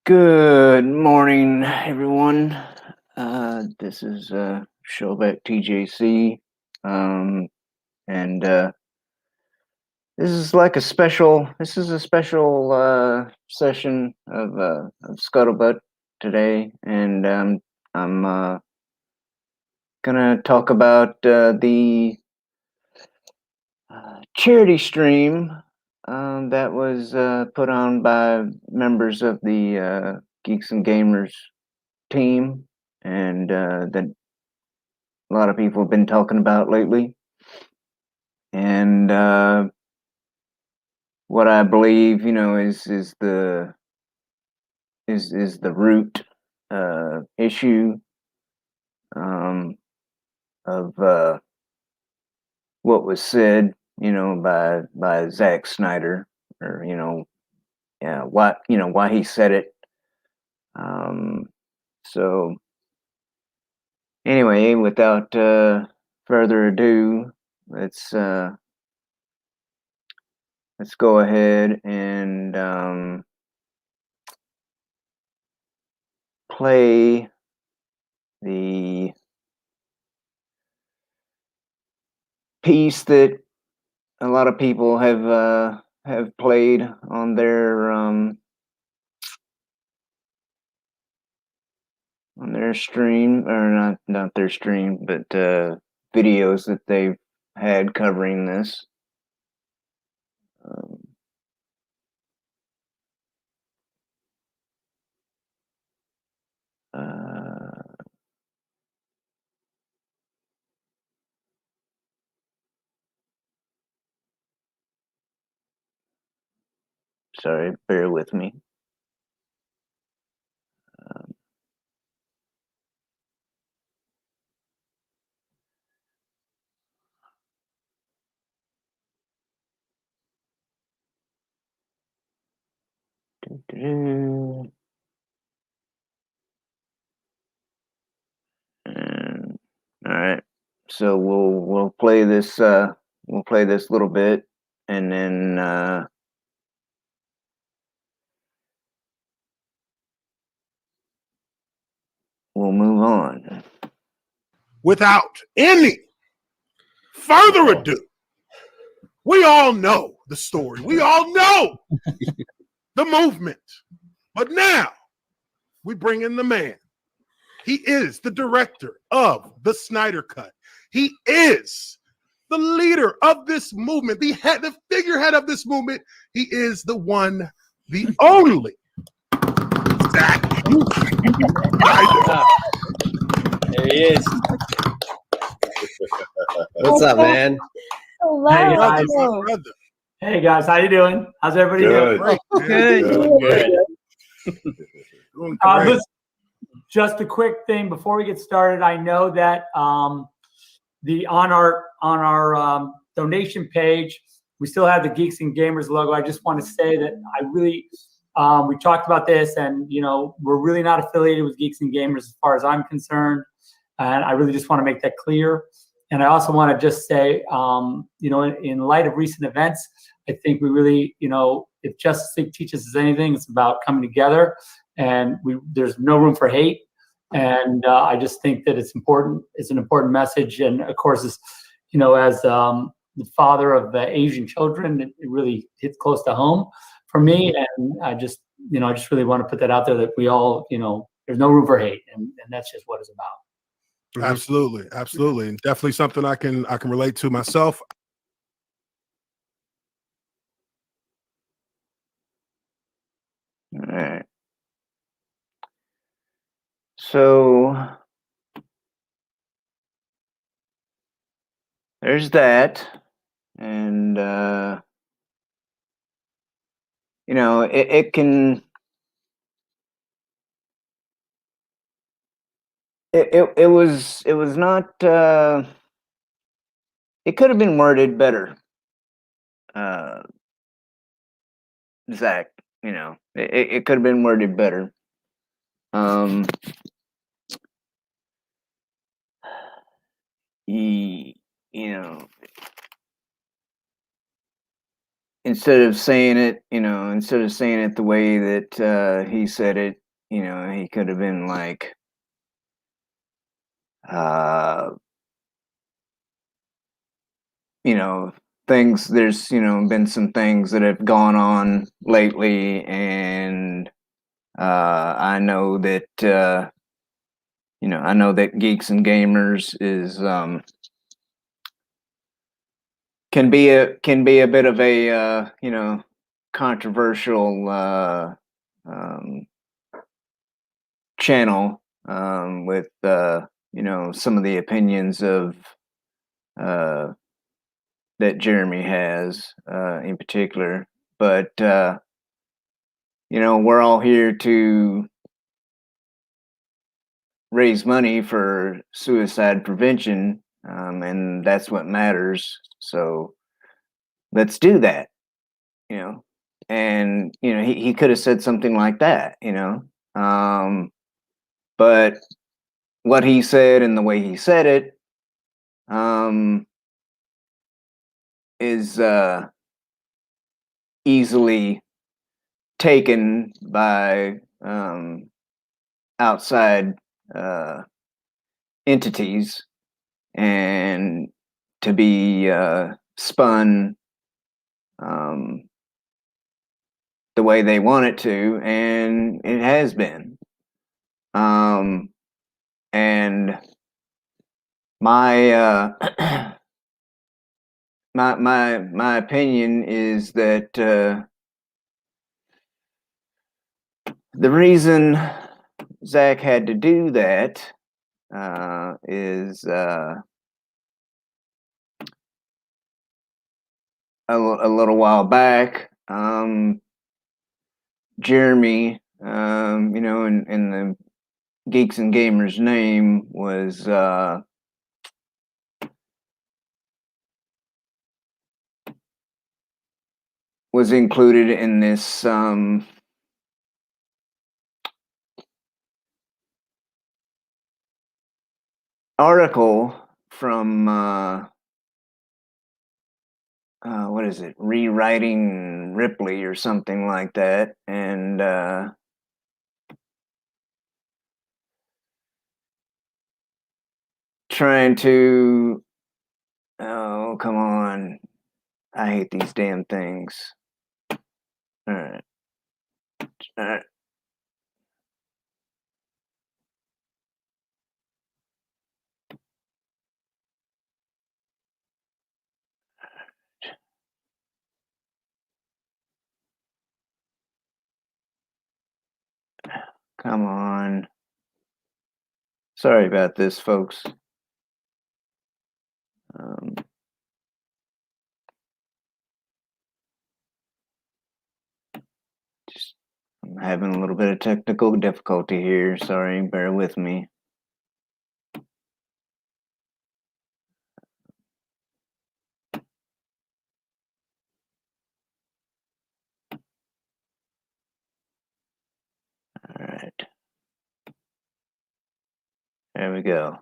Good morning, everyone. This is Scuttlebutt TJC, and this is like a special. This is a special session of Scuttlebutt today, and I'm gonna talk about the charity stream that was put on by members of the Geeks and Gamers team, and that a lot of people have been talking about lately. And what I believe, is the root issue of what was said, by Zack Snyder, or why he said it. So anyway, without further ado, let's go ahead and play the piece that a lot of people have played on their stream, or not their stream, but videos that they've had covering this. Sorry, bear with me. And all right, so we'll play this little bit, and then we'll move on. Without any further ado, we all know the story. We all know the movement. But now we bring in the man. He is the director of the Snydercut. He is the leader of this movement, the figurehead of this movement. He is the one, the only Zack Snyder. There he is. What's up, man? Hello. Hey guys. Brother. Hey guys, how you doing? How's everybody doing? Good. Listen, just a quick thing before we get started. I know that on our donation page, we still have the Geeks and Gamers logo. I just want to say that I really we talked about this, and we're really not affiliated with Geeks and Gamers as far as I'm concerned, and I really just want to make that clear. And I also want to just say, in light of recent events, I think we really, if Justice League teaches us anything, it's about coming together, and there's no room for hate. And I just think that it's important. It's an important message. And of course, as the father of Asian children, it really hits close to home for me. And I just really want to put that out there, that we all, there's no room for hate, and that's just what it's about. Absolutely, absolutely, and definitely something I can relate to myself. All right. So there's that, and it can. It was not. It could have been worded better, Zach. It could have been worded better. instead of saying it, instead of saying it the way that he said it, he could have been like, uh, things. There's been some things that have gone on lately, and I know that I know that Geeks and Gamers is can be a bit of a controversial channel with some of the opinions of that Jeremy has in particular, but we're all here to raise money for suicide prevention, and that's what matters. So let's do that, And he could have said something like that, but what he said and the way he said it is easily taken by outside entities and to be spun the way they want it to, and it has been. And my my opinion is that the reason Zack had to do that is a little while back. Jeremy, in the Geeks and Gamers name was included in this article from what is it, Rewriting Ripley or something like that, and trying to, oh, come on, I hate these damn things. All right. Come on. Sorry about this, folks. I'm having a little bit of technical difficulty here. Sorry, bear with me. All right. There we go.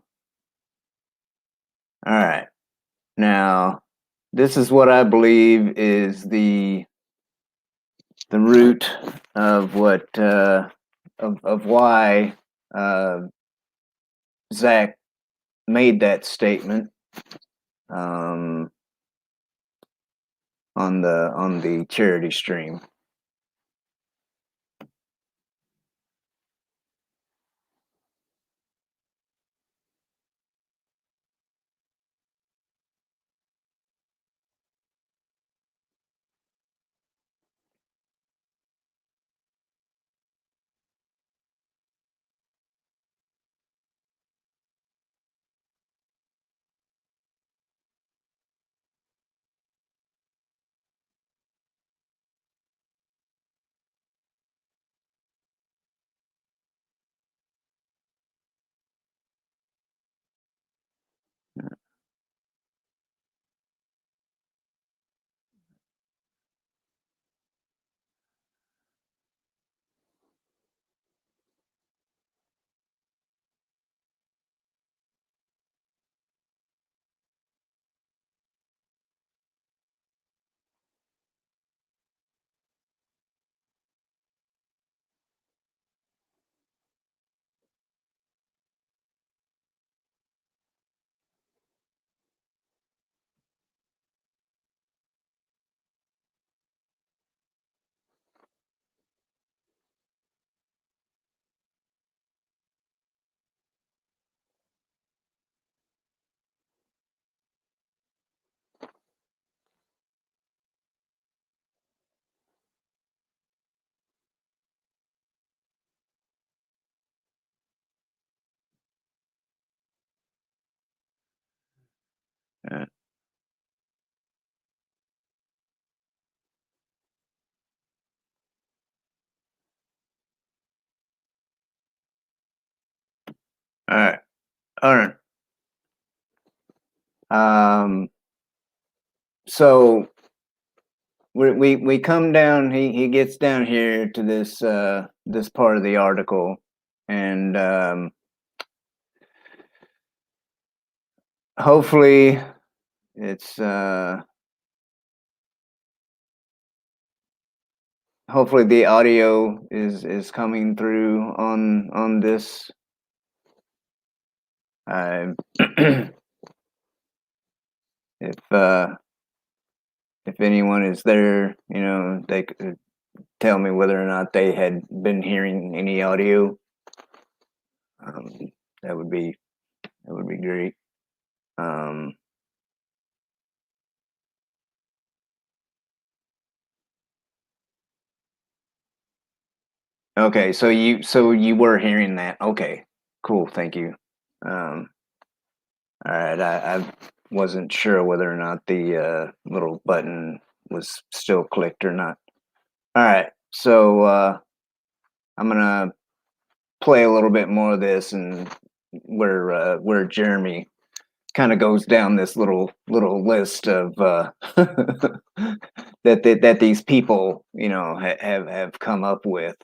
All right. Now, this is what I believe is the root of what of why Zack made that statement on the charity stream. right. All right. So we come down. He gets down here to this this part of the article, and hopefully it's hopefully the audio is coming through on this. If anyone is there, you know, they could tell me whether or not they had been hearing any audio. That would be great. Okay, so you were hearing that. Okay, cool. Thank you. All right, I wasn't sure whether or not the little button was still clicked or not. All right, so I'm gonna play a little bit more of this, and where Jeremy kind of goes down this little list of that these people, you know, have come up with.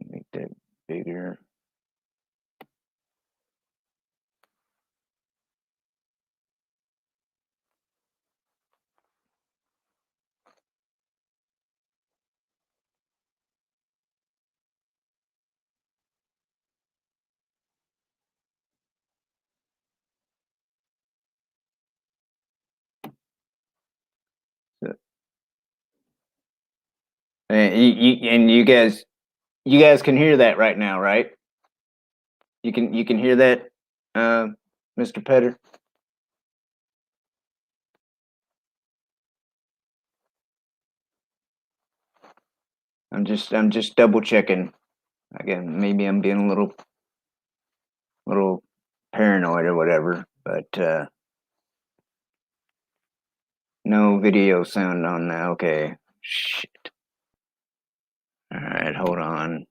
Make that bigger. And you guys can hear that right now, right? You can hear that, Mr. Petter. I'm just double checking. Again, maybe I'm being a little paranoid or whatever, but no video sound on that. Okay, shit. All right, hold on.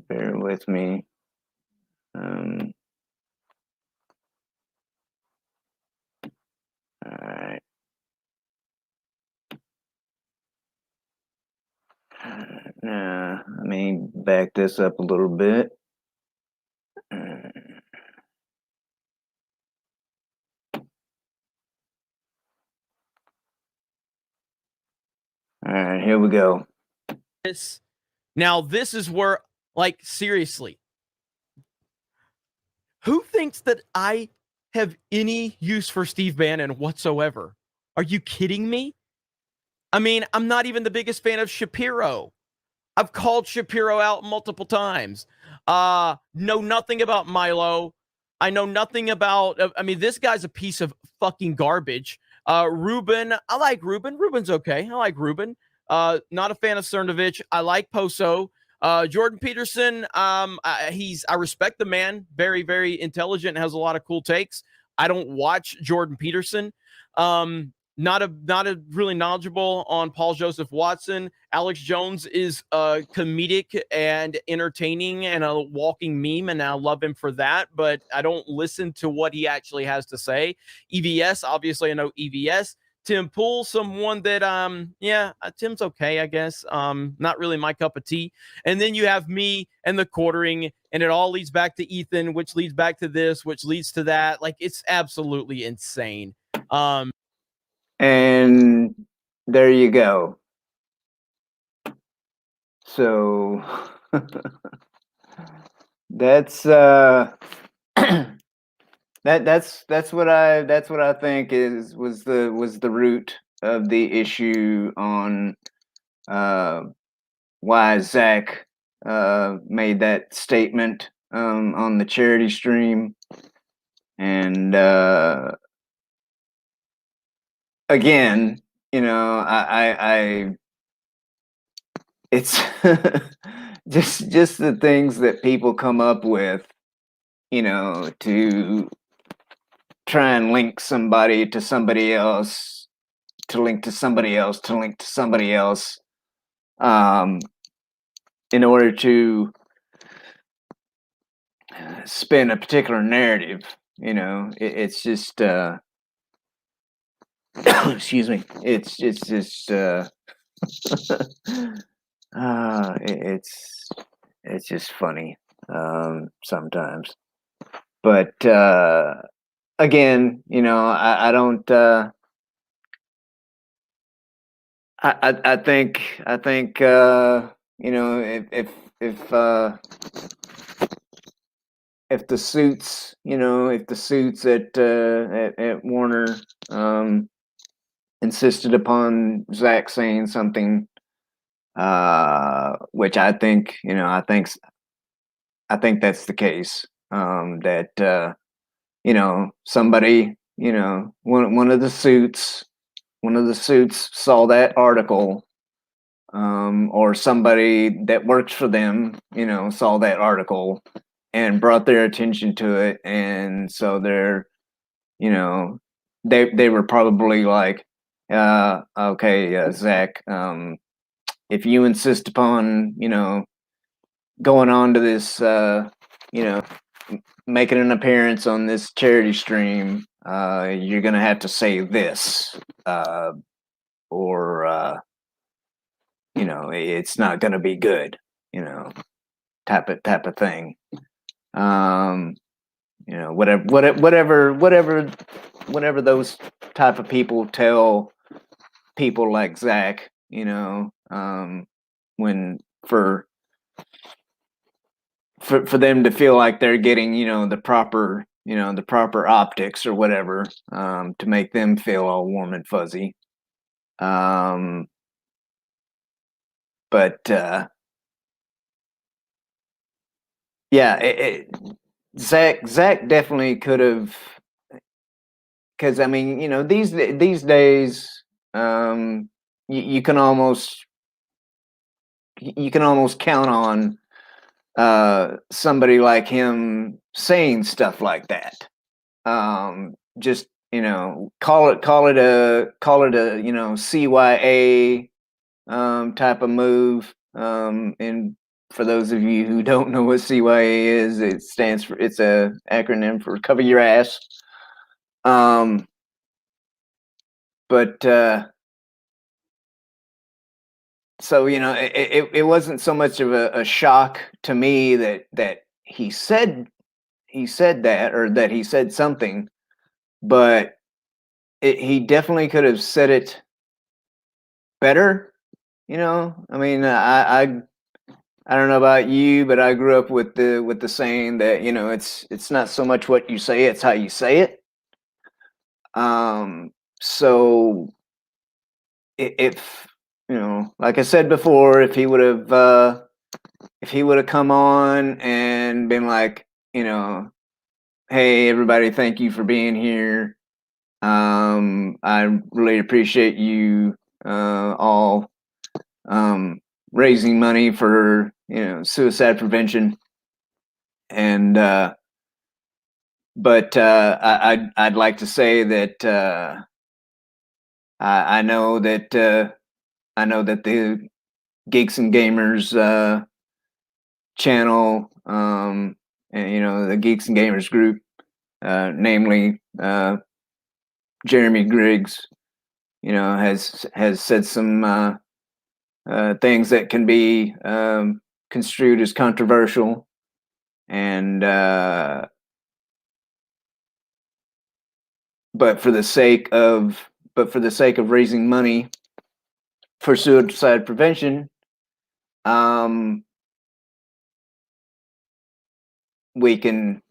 Bear with me. All right. Now, let me back this up a little bit. All right, here we go. Now, this is where, like, seriously, who thinks that I have any use for Steve Bannon whatsoever? Are you kidding me? I mean, I'm not even the biggest fan of Shapiro. I've called Shapiro out multiple times. Know nothing about Milo. I know nothing about, I mean, this guy's a piece of fucking garbage. Ruben, I like Ruben. Ruben's okay. I like Ruben. Not a fan of Cernovich. I like Poso. Jordan Peterson, I respect the man. Very, very intelligent, has a lot of cool takes. I don't watch Jordan Peterson. Not a really knowledgeable on Paul Joseph Watson. Alex Jones is comedic and entertaining and a walking meme, and I love him for that, but I don't listen to what he actually has to say. EVS, obviously I know EVS. Tim Pool, someone that Tim's okay, I guess. Not really my cup of tea. And then you have me and the quartering, and it all leads back to Ethan, which leads back to this, which leads to that. Like, it's absolutely insane. And there you go. So that's that's what I think was the root of the issue on why Zach made that statement on the charity stream. And again, you know, I it's just the things that people come up with you know, to try and link somebody to somebody else, to link to somebody else, to link to somebody else, in order to spin a particular narrative. You know, it's just excuse me. It's just it's just funny sometimes. But again, you know, I don't. I think you know, if the suits, you know, if the suits at Warner insisted upon Zack saying something, which I think, you know, I think that's the case. That you know, somebody, you know, one of the suits saw that article, or somebody that works for them, you know, saw that article and brought their attention to it, and so they're, you know, they were probably like, okay, Zach, if you insist upon, you know, going on to this, you know, making an appearance on this charity stream, you're gonna have to say this, or you know, it's not gonna be good, you know, type of thing. You know, whatever those type of people tell people like Zach, you know, when for them to feel like they're getting, you know, the proper optics or whatever, to make them feel all warm and fuzzy. But yeah, Zach definitely could have, because I mean, you know, these days, you can almost count on somebody like him saying stuff like that. Just, you know, call it a you know, CYA type of move. And for those of you who don't know what CYA is, it's a acronym for cover your ass. But so, you know, it wasn't so much of a shock to me that he said that, or that he said something, but he definitely could have said it better. You know, I mean, I don't know about you, but I grew up with the saying that, you know, it's not so much what you say, it's how you say it. So if, you know, like I said before, if he would have come on and been like, you know, hey everybody, thank you for being here. I really appreciate you all raising money for, you know, suicide prevention, and but I'd like to say that I know that the Geeks and Gamers channel, and, you know, the Geeks and Gamers group, namely Jeremy Griggs, you know, has said some things that can be construed as controversial, and but for the sake of raising money for suicide prevention, we can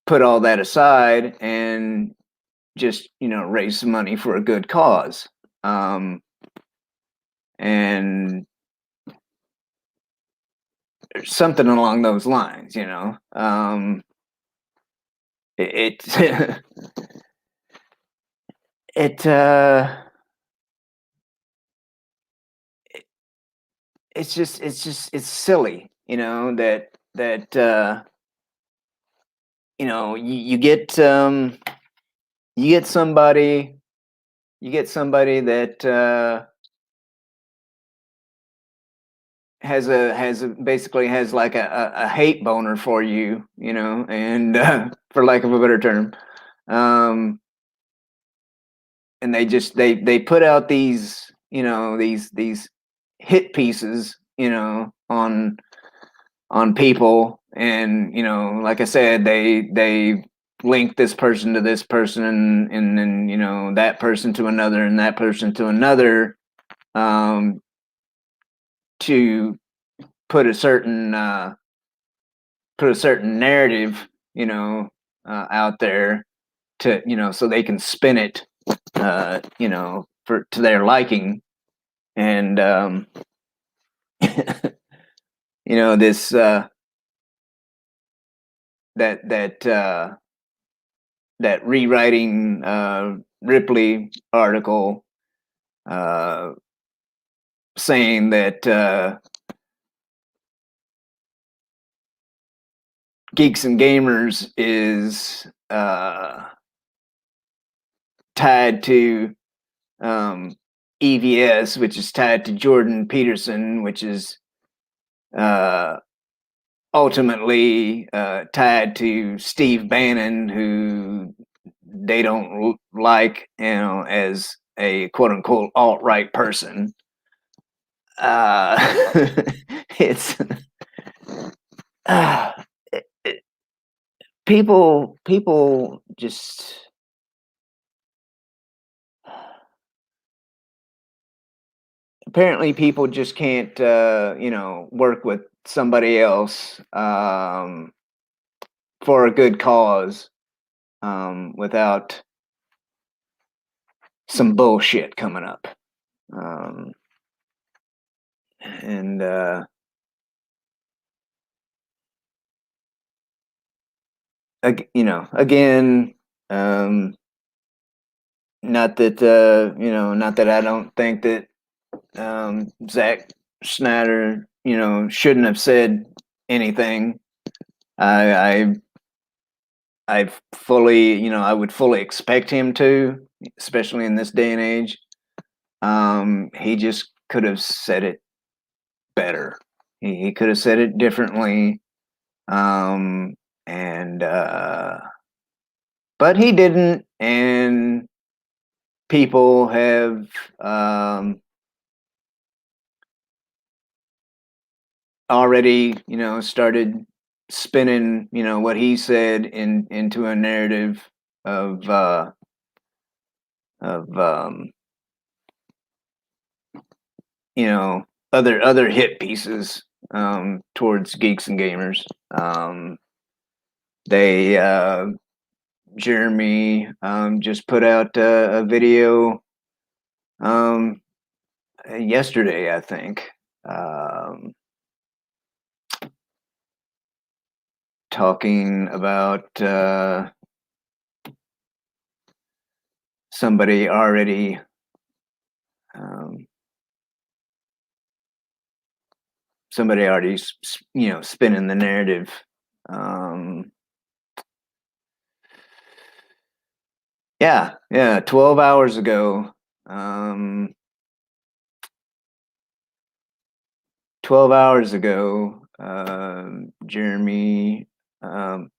put all that aside and just, you know, raise some money for a good cause, and something along those lines, you know. It it it's silly, you know, that that you know, you get somebody that basically has like a hate boner for you, you know, and for lack of a better term, and they put out these, you know, these hit pieces, you know, on people, and you know, like I said, they link this person to this person, and then, you know, that person to another, and that person to another, to put a certain narrative, you know, out there, to, you know, so they can spin it, you know, to their liking, and you know, this that rewriting Ripley article, saying that Geeks and Gamers is tied to EVS, which is tied to Jordan Peterson, which is ultimately tied to Steve Bannon, who they don't like, you know, as a quote unquote alt-right person. It's people just, apparently people just can't you know, work with somebody else for a good cause without some bullshit coming up, and you know, again, not that you know, not that I don't think that Zack Snyder, you know, shouldn't have said anything. I fully, you know, I would fully expect him to, especially in this day and age. He just could have said it better. He could have said it differently. And but he didn't, and people have already, you know, started spinning, you know, what he said into a narrative of you know, other hit pieces towards Geeks and Gamers. They Jeremy just put out a video yesterday, I think, talking about somebody already you know, spinning the narrative. Yeah, 12 hours ago. 12 hours ago, Jeremy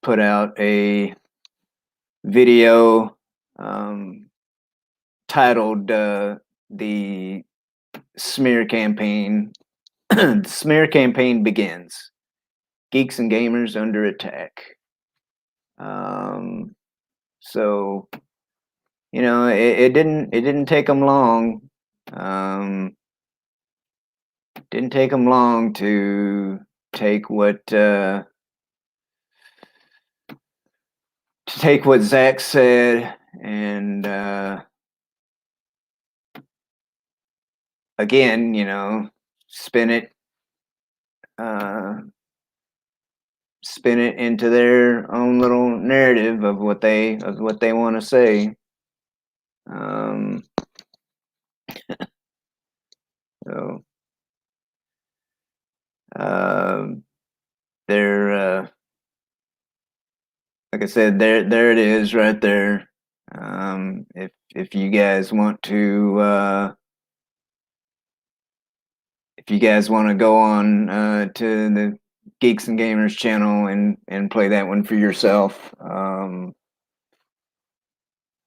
put out a video titled "The Smear Campaign." The smear campaign begins. Geeks and Gamers under attack. So, you know, it didn't take them long. Didn't take them long to take what Zack said, and again, you know, spin it into their own little narrative of what they want to say. So they're like I said, there it is right there. If you guys want to go on to the Geeks and Gamers channel and play that one for yourself,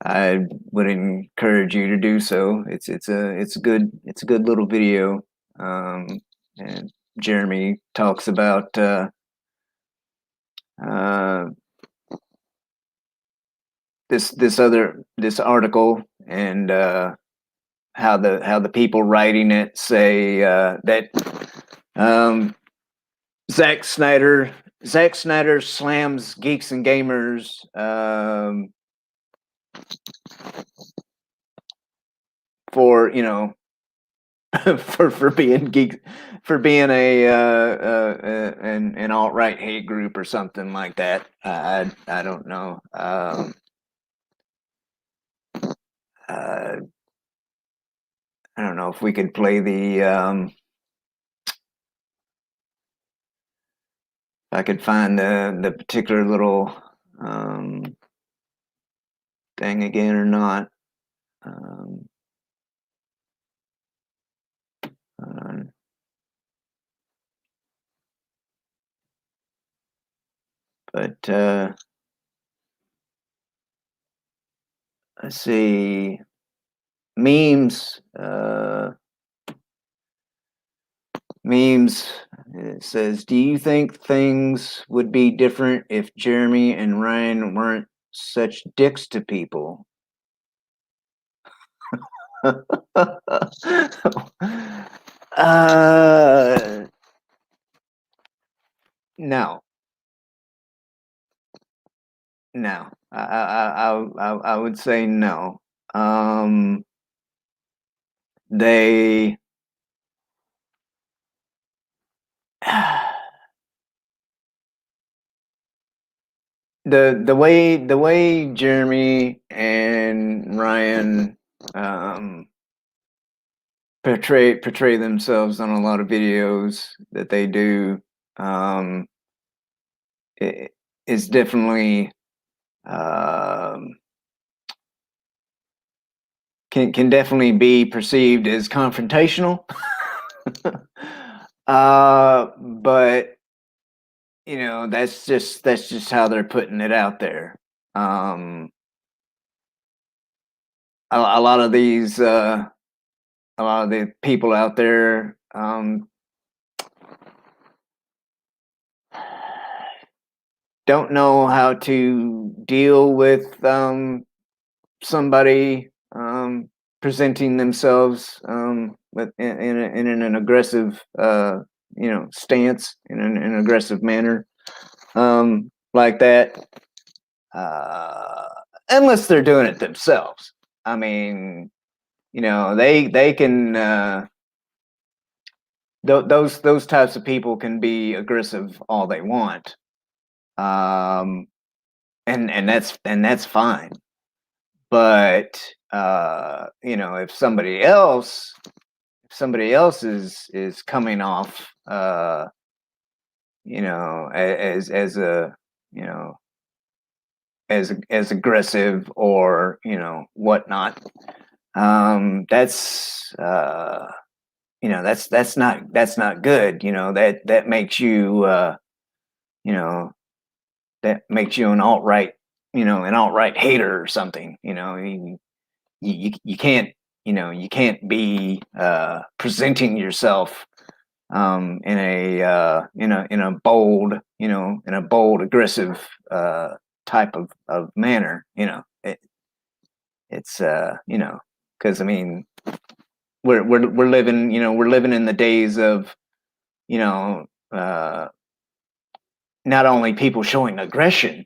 I would encourage you to do so. It's a good little video, and Jeremy talks about this article and how the people writing it say that Zack Snyder slams Geeks and Gamers for for being an alt-right hate group or something like that. I don't know. I don't know if we could play the if I could find the particular little thing again or not. But let's see. Memes. Memes. It says, do you think things would be different if Jeremy and Ryan weren't such dicks to people? No. No. I would say no. They the way Jeremy and Ryan portray themselves on a lot of videos that they do it is definitely can definitely be perceived as confrontational. But that's just how they're putting it out there. A lot of these a lot of the people out there don't know how to deal with somebody presenting themselves with in an aggressive stance, in an aggressive manner like that, unless they're doing it themselves. I mean, they can those types of people can be aggressive all they want, and that's fine. But if somebody else is coming off as a as aggressive or whatnot, that's that's not good. That makes you that makes you an alt-right hater or something. You can't be presenting yourself in a bold aggressive type of manner. It's because I mean we're living in the days of not only people showing aggression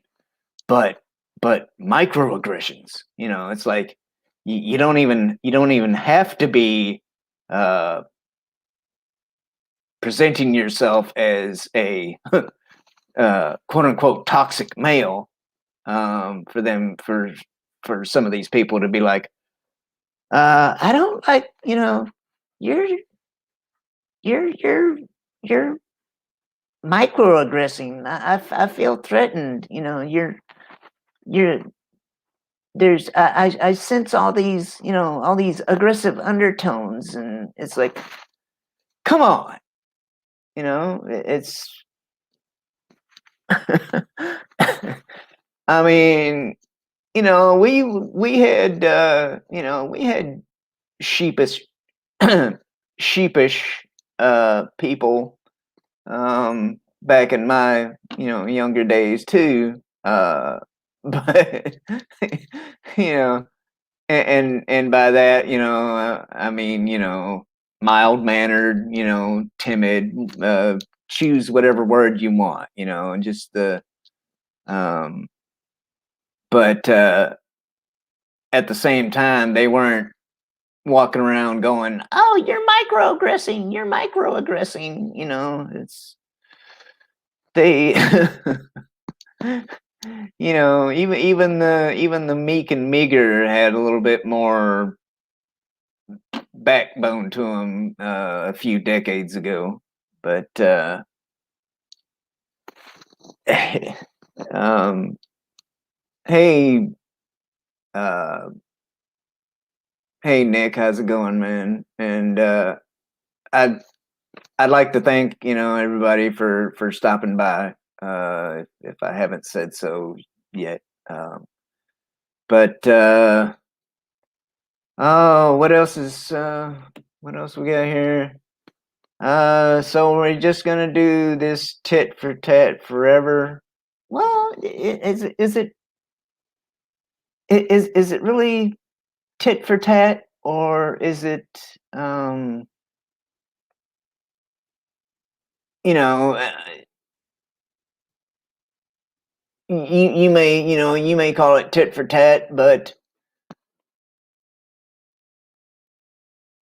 but microaggressions. It's like you don't even have to be presenting yourself as a quote unquote toxic male for some of these people to be like, I don't like, you're microaggressing. I feel threatened. You know, there's I sense all these, you know, all these aggressive undertones, and it's like, come on, you know, it's I mean, you know, we had you know, we had sheepish sheepish people back in my, you know, younger days too, but you know, and by that, you know, I mean, you know, mild mannered, you know, timid, choose whatever word you want, you know, and just the but at the same time they weren't walking around going, oh, you're microaggressing, you know. It's they you know, even the meek and meager had a little bit more backbone to them a few decades ago. But um, hey, hey Nick, how's it going, man? And I'd like to thank, you know, everybody for stopping by. If I haven't said so yet, but oh, what else what else we got here? So we're just gonna do this tit for tat forever. Well, is it really tit for tat, or is it you know, you may, you know, you may call it tit for tat, but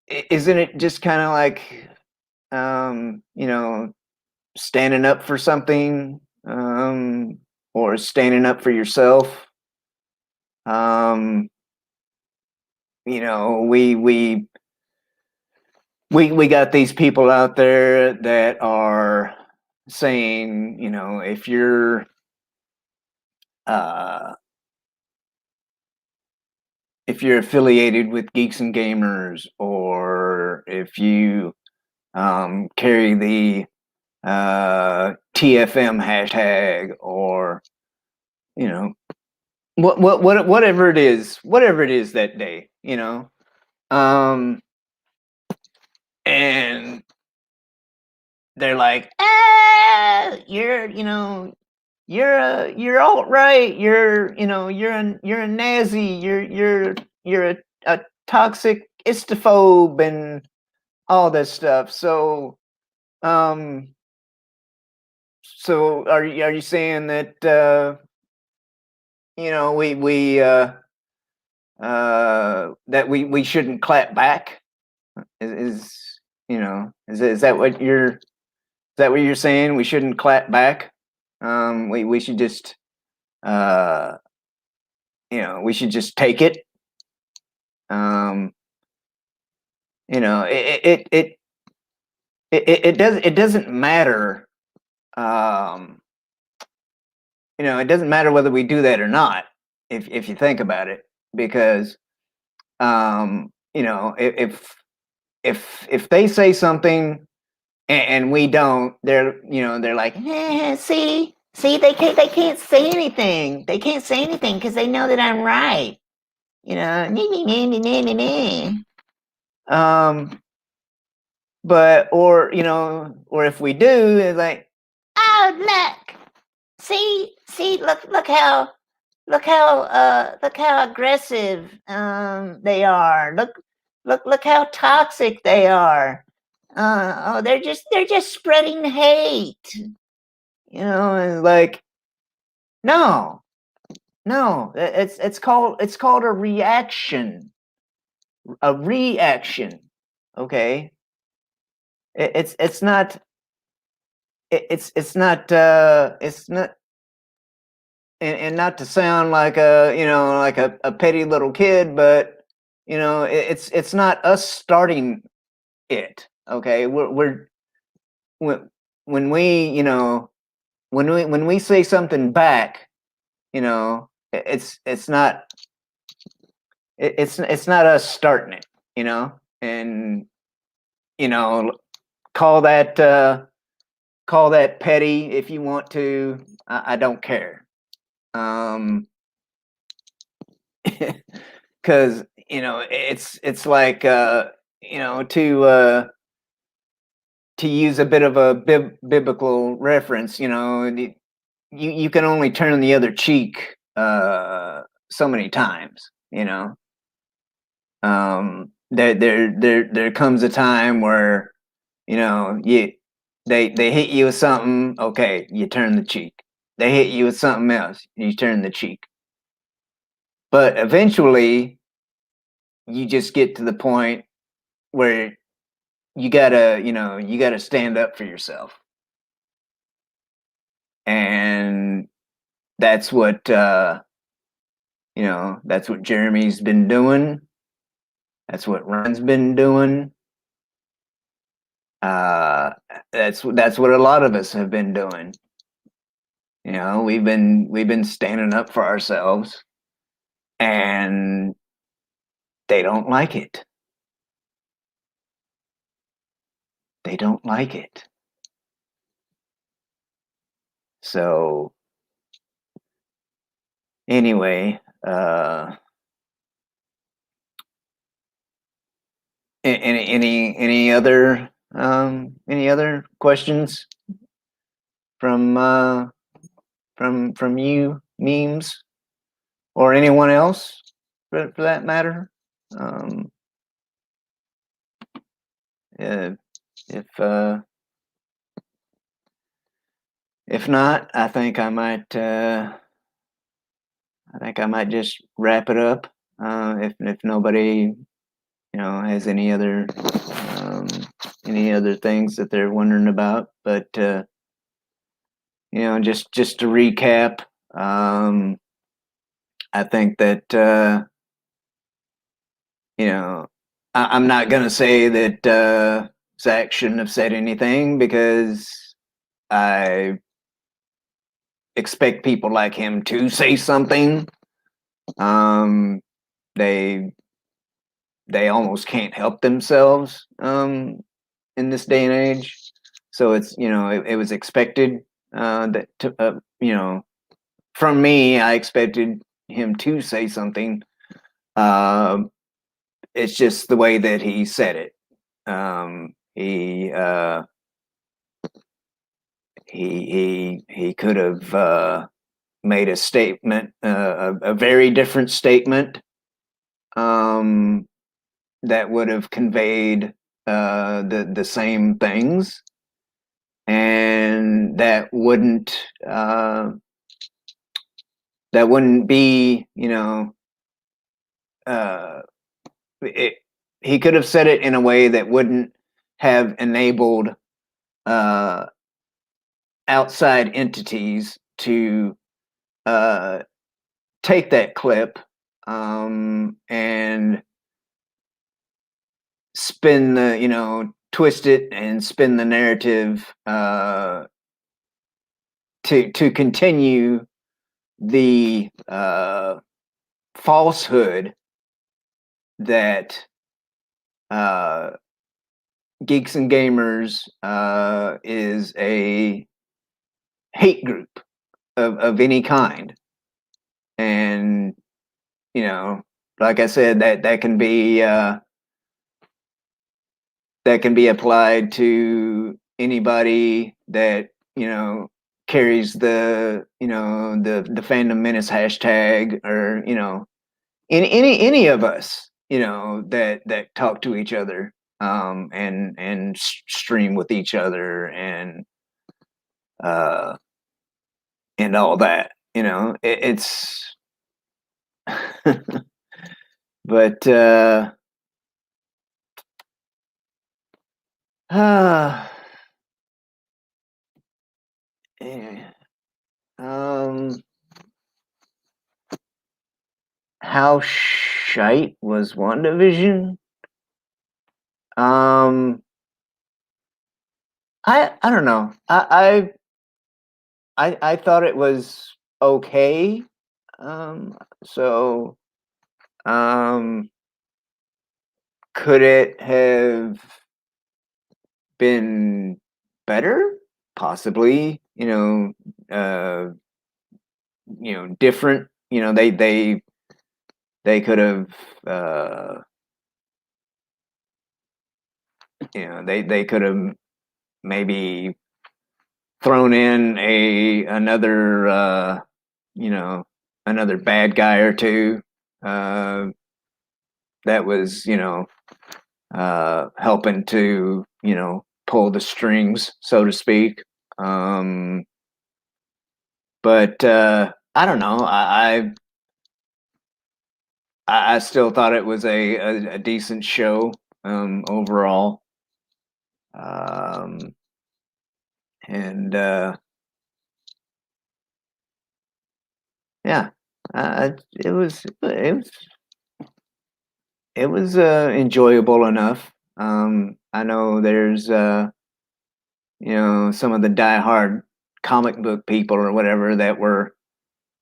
isn't it just kind of like you know, standing up for something, or standing up for yourself? You know, we got these people out there that are saying, you know, if you're affiliated with Geeks and Gamers, or if you carry the TFM hashtag, or you know, whatever it is that day, you know, and they're like, ah, you know, you're alt-right, you know, you're a Nazi, you're a toxic istophobe and all this stuff. So so are you saying that you know, that we shouldn't clap back? Is you know, is that what you're saying? We shouldn't clap back. We should just you know, we should just take it. You know, it doesn't matter. You know, it doesn't matter whether we do that or not, if you think about it, because you know, if they say something and we don't, they're, you know, they're like, see, they can't say anything. They can't say anything because they know that I'm right. You know, but or, you know, or if we do, it's like, oh, look, see, look how aggressive they are. Look how toxic they are. Oh, they're just spreading hate. You know, and like, no, it's called a reaction. A reaction. Okay. It's not and not to sound like a, you know, like a petty little kid, but you know, it's not us starting it. Okay, we're when we when we say something back, it's not it's not us starting it, and call that petty if you want to. I don't care. Because it's like to use a bit of a biblical reference, you can only turn the other cheek so many times, there comes a time where they hit you with something, okay, you turn the cheek. They hit you with something else, you turn the cheek. But eventually you just get to the point where you gotta stand up for yourself. And that's what that's what Jeremy's been doing. That's what Ron's been doing. That's what a lot of us have been doing. We've been standing up for ourselves, and they don't like it. They don't like it. So anyway, any other questions from you, memes, or anyone else for that matter? If not, I think I might just wrap it up. If nobody has any other things that they're wondering about, but just to recap, I think that I'm not gonna say that Zack shouldn't have said anything, because I expect people like him to say something. They almost can't help themselves in this day and age. So it's it was expected that from me, I expected him to say something. It's just the way that he said it. He could have made a statement, a very different statement, that would have conveyed the same things, and that wouldn't be he could have said it in a way that wouldn't have enabled outside entities to take that clip and spin the twist it and spin the narrative to continue the falsehood that Geeks and Gamers is a hate group of any kind. And like I said, that can be applied to anybody that carries the the fandom menace hashtag, or any of us that talk to each other and stream with each other and all that. It's but yeah. How shite was WandaVision? I don't know. I thought it was okay. So could it have been better? Possibly. Different. They could have. They could have maybe thrown in another bad guy or two that was helping to pull the strings, so to speak. But I don't know. I still thought it was a decent show overall. And yeah, it was enjoyable enough. I know there's some of the diehard comic book people or whatever that were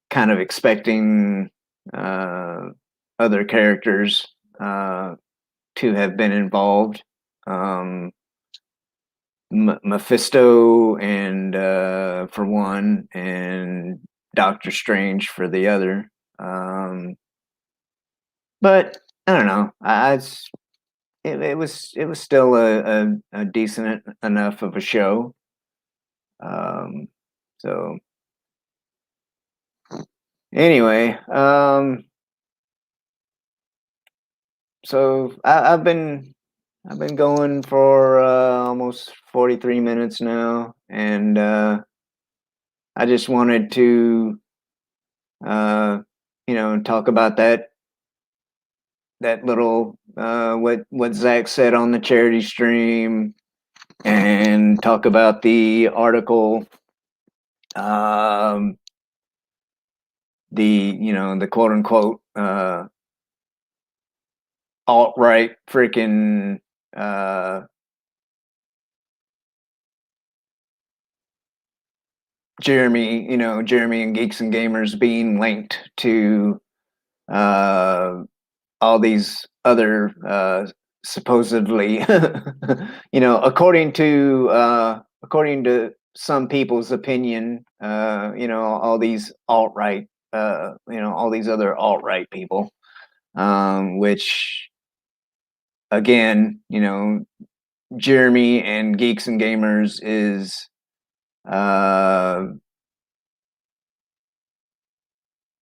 kind of expecting other characters to have been involved. Mephisto and for one, and Doctor Strange for the other. But I don't know. It was still a decent enough of a show. So anyway, so I've been going for almost 43 minutes now, and I just wanted to talk about that little what Zach said on the charity stream, and talk about the article, the quote unquote alt-right freaking Jeremy and Geeks and Gamers being linked to all these other supposedly according to some people's opinion, all these alt-right, all these other alt-right people, which again, Jeremy and Geeks and Gamers is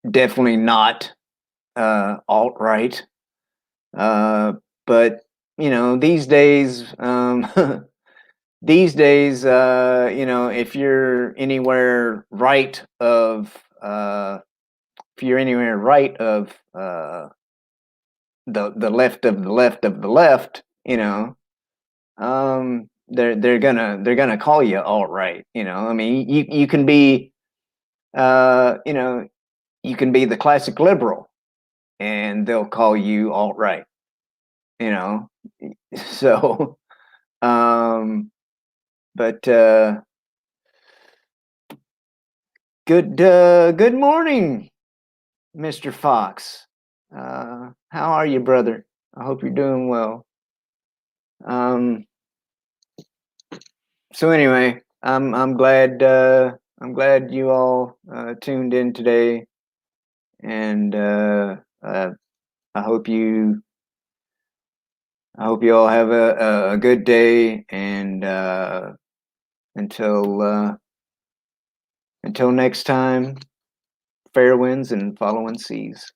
definitely not alt-right. But these days, if you're anywhere right of the left of the left of the left, they're gonna call you alt-right. I mean, you can be you can be the classic liberal, and they'll call you alt-right. So but good morning, Mr. Fox. How are you, brother? I hope you're doing well. So anyway, I'm glad you all tuned in today, and I hope you all have a good day, and until next time, fair winds and following seas.